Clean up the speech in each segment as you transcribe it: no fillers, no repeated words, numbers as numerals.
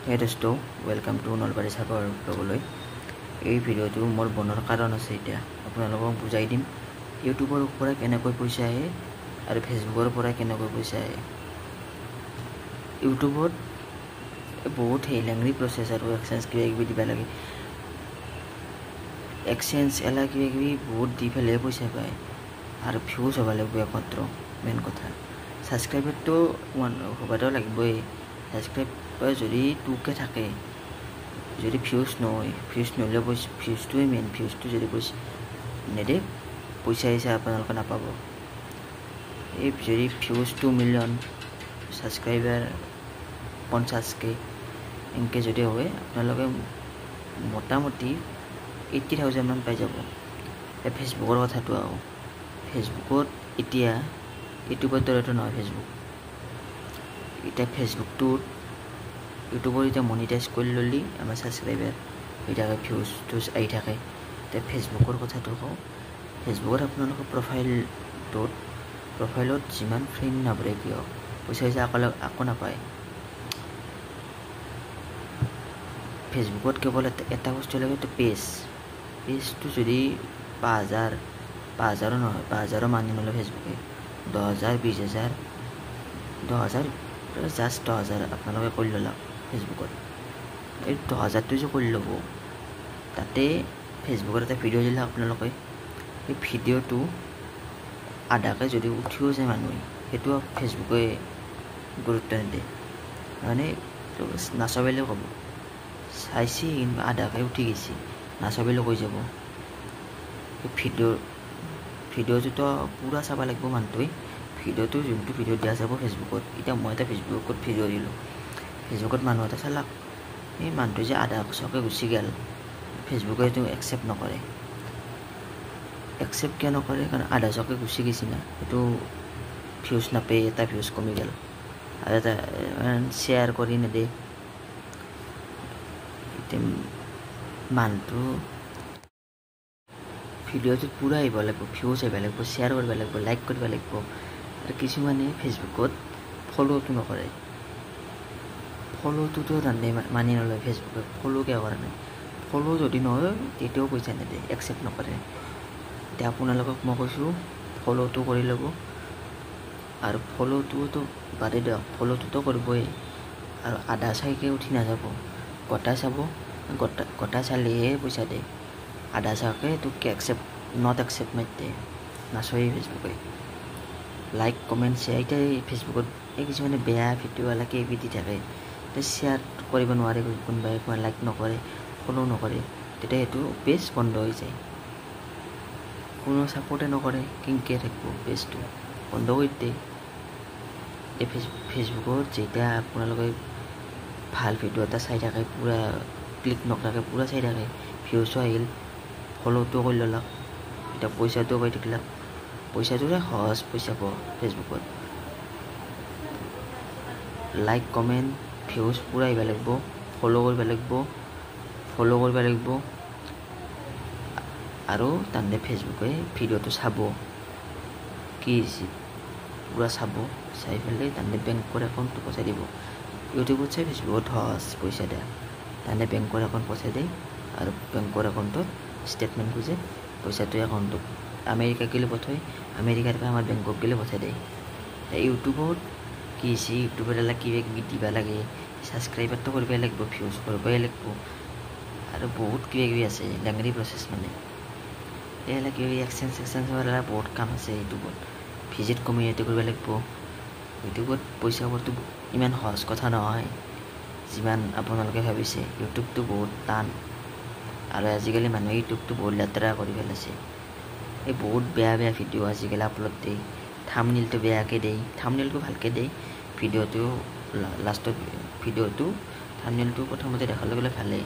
Hey dosto, welcome to Nolbari Sagar Logoloi. এই ভিডিওটো মোৰ বনৰ কাৰণ আছে এতিয়া আপোনালোকক বুজাই দিম ইউটিউবৰ পৰা কেনেকৈ পইচা আহে আৰু ফেচবুকৰ পৰা কেনেকৈ পইচা আহে ইউটিউবত বহুত লেংৰি প্ৰসেস আৰু এক্সেঞ্জ কিবা দিব লাগে এক্সেঞ্জ এলা কিবা বহুত দি ফেলে পইচা পায় আৰু ভিউজ হ'ব লাগিব একমাত্ৰ মেইন কথা সাবস্ক্ৰাইবাৰটো হবাটো লাগিবই সাবস্ক্ৰাইবাৰ যদি 2k থাকে যদি ভিউজ নয় ভিউজ নলে ভিউজটোৱে মেইন ভিউজটো যদি পইচা নেদে পইচা হিসা আপোনালোকে নাপাব এই যদি ভিউজ 2 মিলিয়ন সাবস্ক্ৰাইবাৰ 50k এনকে যদি হয় আপোনালোকে মোটামুটি 80000 মান পাই যাব এই ফেসবুকৰ কথাটো আও ফেসবুকত এতিয়া ইউটিউবৰ দৰেটো নহয় ফেসবুক এটা ফেসবুকটো ইউটিউবৰ এটা মনিটাইজ কৰি ললি আমাৰ সাবস্ক্ৰাইবাৰ এটা ভিউজ টুজ আই থাকে তে ফেসবুকৰ কথাটো কও ফেসবুকত আপোনালোকৰ প্ৰফাইলত যিমান ফ্ৰেন্ড নাবৰে কিয় পইচা হিসা আকো নাপায় ফেসবুকত কেৱল এটা বস্তু লাগে তো পেজটো যদি 5000 নহয় 5000 মানি নলে ফেসবুকে 10000 20000 জাস্ট 10000 আপোনালোকে কৰি ললা ফেসবুকত এই 10000 টো যে কৰি লব তাতে ফেসবুকত এটা ভিডিও দিলে আপোনালোকে এই ভিডিওটো আধাকে যদি উঠিও যায় মানুহ হেতু ফেসবুকে গুৰুত্ব নিদিয়ে মানে নাচাবেলে ক'ব চাইছি আধাকে উঠি গেছি নাচাবেলে কৈ যাব এই ভিডিওটো তো পুৰা চাবা লাগিব মানুহটোই ভিডিওটো যোনটো ভিডিও দিয়া যাব ফেসবুকত এটা মই এটা ফেসবুকত ভিডিও দিলো ফেসবুকত মানুহ এটা চালাক এই মানুহটো যে আধা চকে গুচি গেল ফেসবুকে তো একসেপ্ট নকৰে একসেপ্ট কিয় নকৰে কাৰণ আধা চকে গুচি গেছি না এটো ভিউজ নাপে এটা ভিউজ কমি গেল আৰু এটা শেয়াৰ কৰি নেদে মানুহটো ভিডিওটো পুৰা আহিব লাগিব ভিউজ আহিব লাগিব শেয়াৰ কৰিব লাগিব লাইক কৰিব লাগিব আৰু কিছুমানে ফেসবুকত ফলোটো নকৰে ফলোটো ৰান্ধে মানি নলয় ফেসবুকে ফলো কিয় কৰা নাই ফলো যদি নহয় তেতিয়াও পইচা নেদে একসেপ্ট নকৰে এতিয়া আপোনালোকক মই কৈছোঁ ফলোটো কৰি ল'ব আৰু ফলোটো বাদে দিয়ক ফলোটো কৰিবই আৰু আধা চাইকে উঠি নাযাব গোটা চালিহে পইচা দিয়ে আধা চাকে তোকে নট একসেপ্ট মাইতে নাচয় ফেসবুকে লাইক কমেন্ট শেয়াৰ এতিয়া ফেসবুকত এই কিছুমানে বেয়া ভিডিও আলাকে দি থাকে শেয়াৰ কৰিব নোৱাৰে কোনোবাই লাইক নকৰে ফলো নকৰে তেতিয়া সেইটো পেজ বন্ধ হৈ যায় কোনো সাপোৰ্টে নকৰে কিংকে থাকিব পেজটো বন্ধ কৰি দিয়ে এই ফেসবুকত যেতিয়া আপোনালোকে ভাল ভিডিও এটা চাই থাকে পুৰা ক্লিক নকৰাকে পুৰা চাই থাকে ভিউজো আহিল ফলোটো কৰি ললাক এটা পইচাটো পাই থাকিলাক পইচাটোৰে সহজ পইচা পাব ফেসবুকত লাইক কমেন্ট ভিউজ পুৰা আহিব লাগিব ফলো কৰিব লাগিব আৰু তানে ফেসবুকে ভিডিওটো চাব কি পুৰা চাব চাই ফেলে তানে বেংকৰ একাউণ্টটো পচাই দিব ইউটিউবত চাই ফেসবুকত সহজ পইচা দিয়া তানে বেংকৰ একাউণ্ট পচাই দিয়ে আৰু বেংকৰ একাউণ্টত স্টেটমেন্ট খুঁজে পইচাটো একাউণ্টত আমেৰিকা গেলে পঠায় আমেৰিকাৰ পৰা আমাৰ বেংকক গেলে পঠাই দিয়ে ইউটিউবত কি ইউটিউবৰ এলা কিবা দিবা লাগে সাবস্ক্ৰাইবাৰটো কৰিবই লাগিব ভিউজ কৰিবই লাগিব আৰু বহুত কিবা আছে লেংৰি প্ৰসেস মানে এলা কিবা এক্সেঞ্জ হোৱাৰ বহুত কাম আছে ইউটিউবত ভিজিট কমিউনিটি কৰিব লাগিব ইউটিউবত পইচা পোৱাটো ইমান সহজ কথা নহয় যিমান আপোনালোকে ভাবিছে ইউটিউবটো বহুত টান আৰু আজিকালি মানুহে ইউটিউবটো বহুত লেতেৰা কৰি পেলাইছে এই বহুত বেয়া ভিডিও আজিকালি আপলোড দিয়ে থাম্বনেইলটো বেয়াকে দিয়ে থাম্বনেইলটো ভালকে দিয়ে ভিডিওটো লাষ্টত থাম্বনেইলটো প্ৰথমতে দেখাৰ লগে ভালে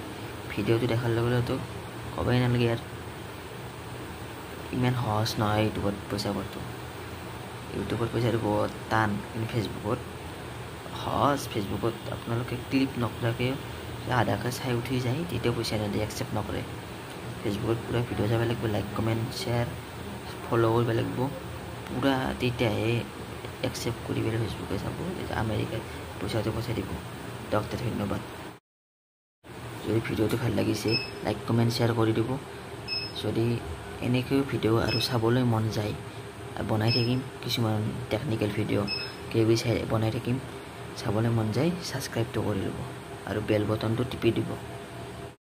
ভিডিওটো দেখাৰ লগে তো ক'বই নালাগে আৰু ইমান সহজ নহয় ইউটিউবত পইচা পোৱাটো ইউটিউবত পইচাটো বহুত টান কিন্তু ফেসবুকত সহজ ফেসবুকত আপোনালোকে ক্লিক নকৰাকে আধাকে চাই উঠি যায় তেতিয়া পইচা নেদে একসেপ্ট নকৰে ফেসবুকত পুৰা ভিডিও চাব লাগিব লাইক কমেন্ট শেয়াৰ ফলো কৰিব লাগিব পুৰা তেতিয়াহে একসেপ্ট কৰি পেলাই ফেসবুকে চাব আমেৰিকাত পইচাটো পচাই দিব দিয়ক ধন্যবাদ। যদি ভিডিঅ'টো ভাল লাগিছে লাইক কমেণ্ট শ্বেয়াৰ কৰি দিব যদি এনেকৈ ভিডিঅ' আৰু চাবলৈ মন যায় বনাই থাকিম কিছুমান টেকনিকেল ভিডিঅ' কেবি চাই বনাই থাকিম চাবলৈ মন যায় ছাবস্ক্ৰাইবটো কৰি ল'ব আৰু বেল বটনটো টিপি দিব